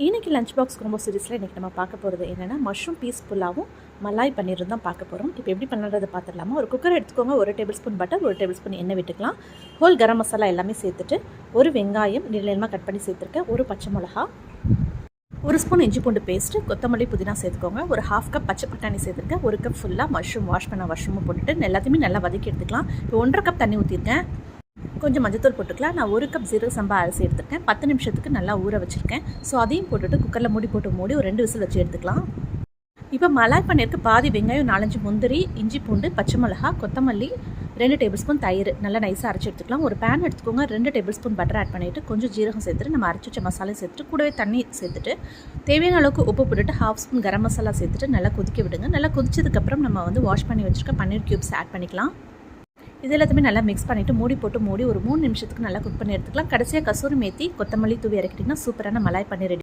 இன்றைக்கி lunch box combo சீரிஸில் இன்றைக்கி நம்ம பார்க்க போகிறது என்னென்னா மஷ்ரூம் பீஸ் புல்லாவும் மலாய் பன்னீரும் தான் பார்க்க போகிறோம். இப்போ எப்படி பண்ணுறது பார்த்துடலாமா? ஒரு குக்கர் எடுத்துக்கோங்க. 1 table spoon butter, 1 table spoon எண்ணெய் விட்டுக்கலாம். ஹோல் கரம் மசாலா எல்லாமே சேர்த்துட்டு ஒரு வெங்காயம் நீளமாக கட் பண்ணி சேர்த்துருக்கேன், ஒரு பச்சை மிளகா, 1 ஸ்பூன் இஞ்சி பூண்டு பேஸ்ட்டு, கொத்தமல்லி புதினா சேர்த்துக்கோங்க, ஒரு 1/2 கப் பச்சை பட்டாணி சேர்த்துருக்கேன், 1 கப் ஃபுல்லாக மஷ்ரூம் வாஷ் பண்ண மஷ்ரூமை போட்டுட்டு எல்லாத்தையுமே நல்லா வதக்கி எடுத்துக்கலாம். இப்போ 1.5 கப் தண்ணி ஊற்றிருக்கேன். கொஞ்சம் மஞ்சத்தூள் போட்டுக்கலாம். நான் 1 கப் ஜீரக சம்பா அரிசி எடுத்துருக்கேன். 10 நிமிஷத்துக்கு நல்லா ஊற வச்சுருக்கேன். ஸோ அதையும் போட்டுட்டு குக்கரில் மூடி ஒரு 2 விசில் வச்சு எடுத்துக்கலாம். இப்போ மலாய் பன்னீருக்கு பாதி வெங்காயம், 4-5 முந்திரி, இஞ்சி பூண்டு, பச்சை மிளகா, கொத்தமல்லி, 2 டேபிள் ஸ்பூன் தயிர் நல்லா நைஸாக அரைச்சி எடுத்துக்கலாம். ஒரு பேன் எடுத்துக்கோங்க. 2 டேபிள் ஸ்பூன் பட்டர் ஆட் பண்ணிவிட்டு கொஞ்சம் ஜீரகம் சேர்த்துட்டு நம்ம அரைச்சி வச்ச மசாலா சேர்த்துட்டு கூடவே தண்ணி சேர்த்துட்டு தேவையான அளவுக்கு உப்பு போட்டுட்டு 1/2 ஸ்பூன் கரம் மசாலா சேர்த்துட்டு நல்லா கொதிக்க விடுங்க. நல்லா கொதிச்சதுக்கப்புறம் நம்ம வாஷ் பண்ணி வச்சுருக்க பன்னீர் க்யூப்ஸ் ஆட் பண்ணிக்கலாம். இது எல்லாத்தையுமே நல்லா மிக்ஸ் பண்ணிவிட்டு மூடி ஒரு 3 நிமிஷத்துக்கு நல்லா குக் பண்ணி எடுத்துக்கலாம். கடைசியாக கசூரி மேத்தி, கொத்தமல்லி தூவி இறக்கிட்டிங்கன்னா சூப்பரான மலாய் பன்னீர் ரெடி.